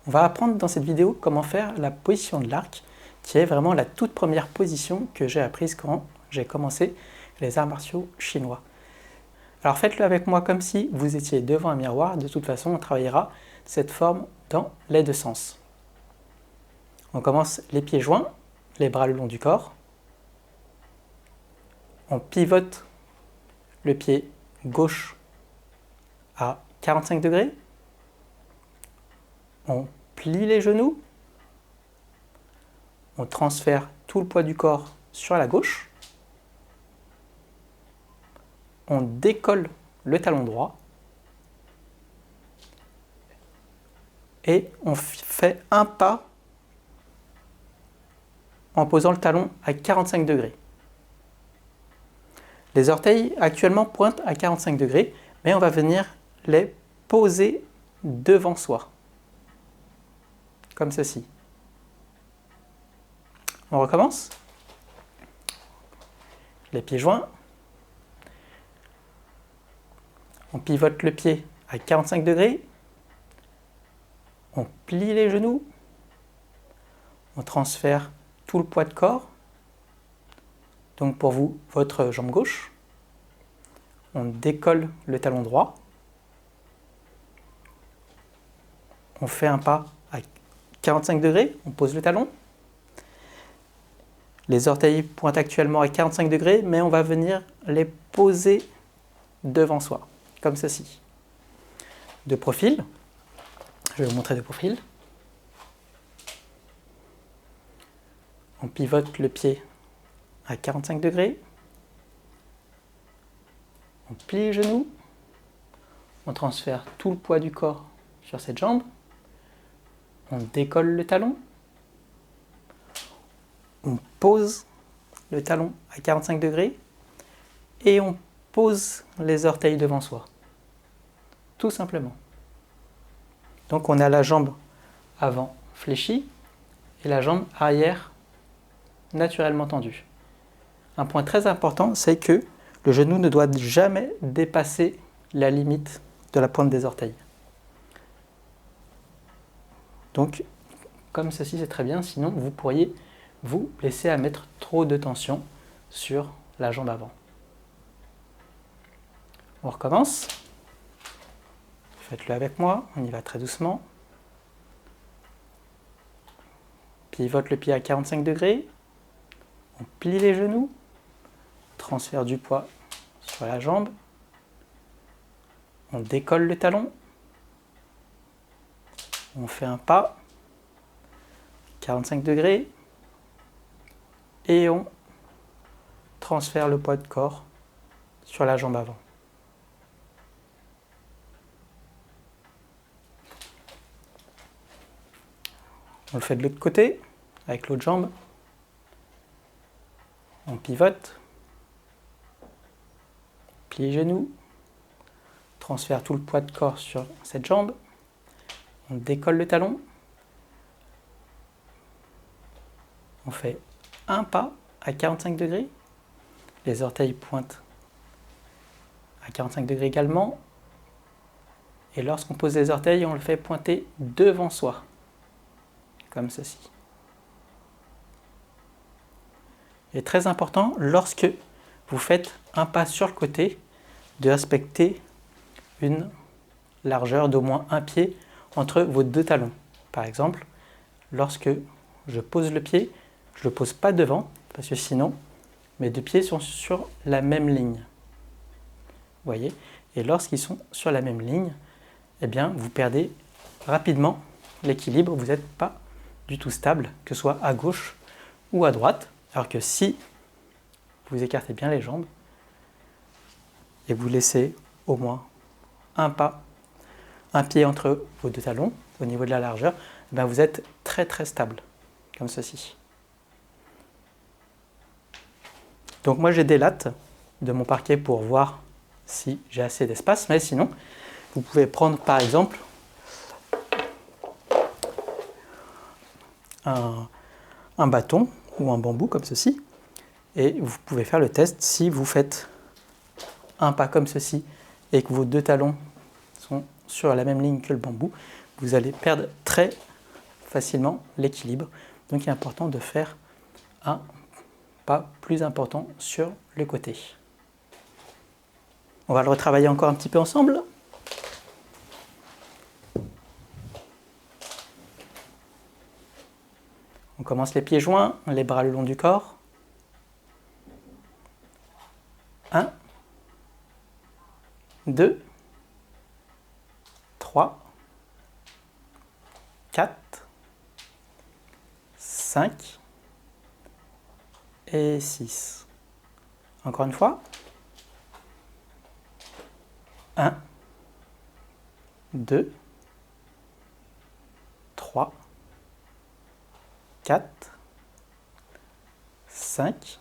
On va apprendre dans cette vidéo comment faire la position de l'arc, qui est vraiment la toute première position que j'ai apprise quand j'ai commencé les arts martiaux chinois. Alors faites-le avec moi comme si vous étiez devant un miroir. De toute façon, on travaillera cette forme dans les deux sens. On commence les pieds joints, les bras le long du corps. On pivote le pied gauche à 45 degrés. On plie les genoux. On transfère tout le poids du corps sur la gauche. On décolle le talon droit. Et on fait un pas en posant le talon à 45 degrés. Les orteils actuellement pointent à 45 degrés, mais on va venir les poser devant soi, comme ceci. On recommence. Les pieds joints. On pivote le pied à 45 degrés. On plie les genoux. On transfère tout le poids de corps. Donc pour vous, votre jambe gauche. On décolle le talon droit. On fait un pas à 45 degrés. On pose le talon. Les orteils pointent actuellement à 45 degrés, mais on va venir les poser devant soi, comme ceci. De profil. Je vais vous montrer de profil. On pivote le pied à 45 degrés. On plie les genoux. On transfère tout le poids du corps sur cette jambe. On décolle le talon. On pose le talon à 45 degrés. Et on pose les orteils devant soi. Tout simplement. Donc on a la jambe avant fléchie et la jambe arrière naturellement tendue. Un point très important, c'est que le genou ne doit jamais dépasser la limite de la pointe des orteils. Donc, comme ceci, c'est très bien, sinon vous pourriez vous laisser à mettre trop de tension sur la jambe avant. On recommence. Faites-le avec moi, on y va très doucement. Pivote le pied à 45 degrés. On plie les genoux. Transfert du poids sur la jambe. On décolle le talon. On fait un pas. 45 degrés. Et on transfère le poids de corps sur la jambe avant. On le fait de l'autre côté, avec l'autre jambe. On pivote. Plie les genoux. Transfère tout le poids de corps sur cette jambe. On décolle le talon. On fait un pas à 45 degrés. Les orteils pointent à 45 degrés également. Et lorsqu'on pose les orteils, on le fait pointer devant soi. Comme ceci. Et très important, lorsque vous faites un pas sur le côté, de respecter une largeur d'au moins un pied entre vos deux talons. Par exemple, lorsque je pose le pied, je ne le pose pas devant, parce que sinon, mes deux pieds sont sur la même ligne. Vous voyez? Et lorsqu'ils sont sur la même ligne, eh bien, vous perdez rapidement l'équilibre, vous n'êtes pas du tout stable, que ce soit à gauche ou à droite. Alors que si vous écartez bien les jambes et vous laissez au moins un pas, un pied entre vos deux talons au niveau de la largeur, eh bien vous êtes très très stable, comme ceci. Donc moi j'ai des lattes de mon parquet pour voir si j'ai assez d'espace, mais sinon vous pouvez prendre par exemple un bâton ou un bambou comme ceci, et vous pouvez faire le test. Si vous faites un pas comme ceci et que vos deux talons sont sur la même ligne que le bambou, vous allez perdre très facilement l'équilibre. Donc il est important de faire un pas plus important sur le côté. On va le retravailler encore un petit peu ensemble. On commence les pieds joints, les bras le long du corps. 1, 2, 3, 4, 5 et 6. Encore une fois. 1, 2, 3, 4, 5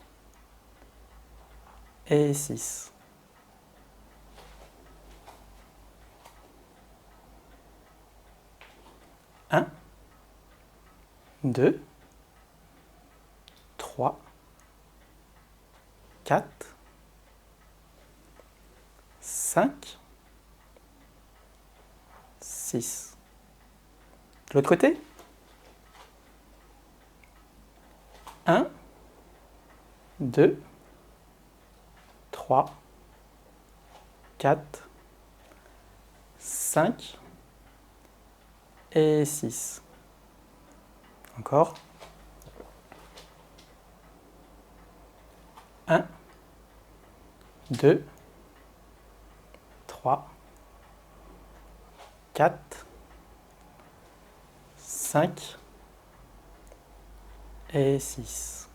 et 6. Un, 2, 3, 4, 5, 6. De l'autre côté. 1, 2, 3, 4, 5 et 6. Encore. 1, 2, 3, 4, 5 et 6.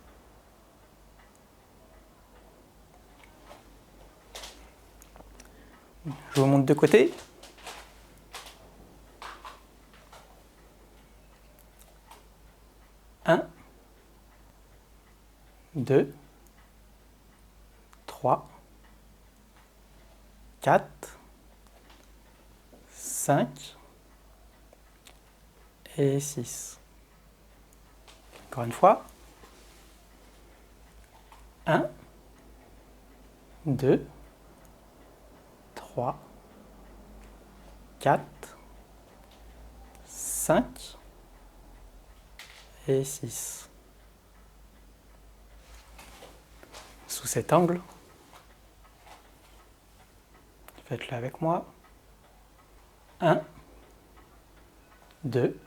Je vous montre de côté. 1, 2, 3, 4, 5 et 6. Encore une fois. 1, 2, 3, 4, 5 et 6. Sous cet angle, faites-le avec moi. 1, 2,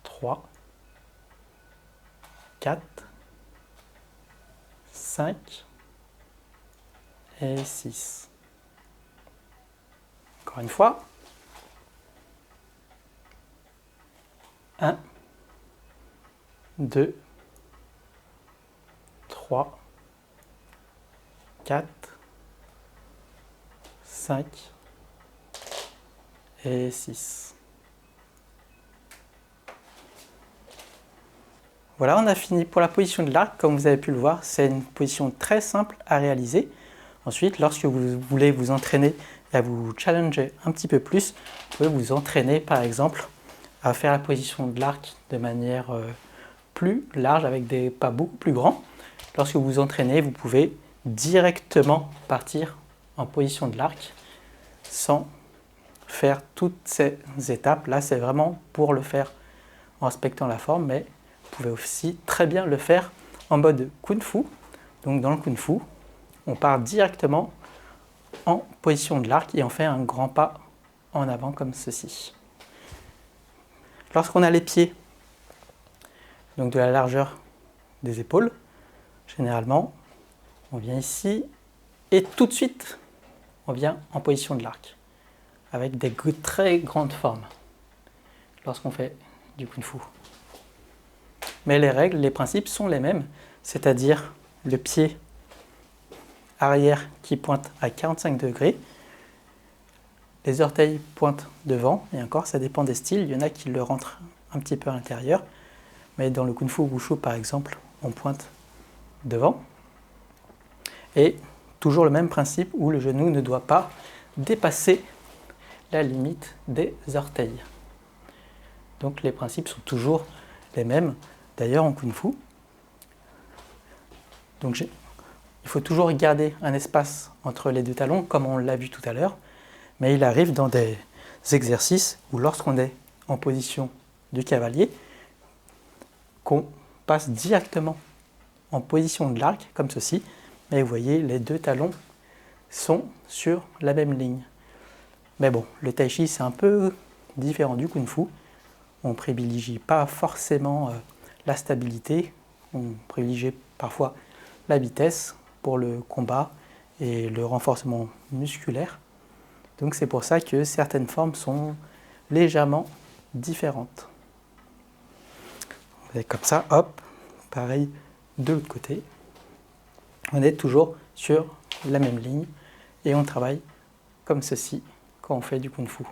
3, 4, 5 et 6. Encore une fois. 1, 2, 3, 4, 5 et 6. Voilà, on a fini pour la position de l'arc. Comme vous avez pu le voir, c'est une position très simple à réaliser. Ensuite, lorsque vous voulez vous entraîner et à vous challenger un petit peu plus, vous pouvez vous entraîner par exemple à faire la position de l'arc de manière plus large avec des pas beaucoup plus grands. Lorsque vous vous entraînez, vous pouvez directement partir en position de l'arc sans faire toutes ces étapes. Là, c'est vraiment pour le faire en respectant la forme, mais vous pouvez aussi très bien le faire en mode Kung Fu. Donc dans le Kung Fu, on part directement en position de l'arc et on fait un grand pas en avant comme ceci. Lorsqu'on a les pieds, donc de la largeur des épaules, généralement, on vient ici et tout de suite, on vient en position de l'arc avec des très grandes formes lorsqu'on fait du Kung Fu. Mais les règles, les principes sont les mêmes, c'est-à-dire le pied arrière qui pointe à 45 degrés, les orteils pointent devant, et encore ça dépend des styles, il y en a qui le rentrent un petit peu à l'intérieur, mais dans le Kung Fu Wushu par exemple, on pointe devant, et toujours le même principe où le genou ne doit pas dépasser la limite des orteils. Donc les principes sont toujours les mêmes, d'ailleurs en Kung Fu. Donc il faut toujours garder un espace entre les deux talons, comme on l'a vu tout à l'heure, mais il arrive dans des exercices où lorsqu'on est en position du cavalier, qu'on passe directement en position de l'arc, comme ceci. Et vous voyez, les deux talons sont sur la même ligne. Mais bon, le tai chi, c'est un peu différent du kung fu. On ne privilégie pas forcément la stabilité, on privilégie parfois la vitesse pour le combat et le renforcement musculaire. Donc c'est pour ça que certaines formes sont légèrement différentes. Et comme ça, hop, pareil de l'autre côté. On est toujours sur la même ligne et on travaille comme ceci quand on fait du kung fu.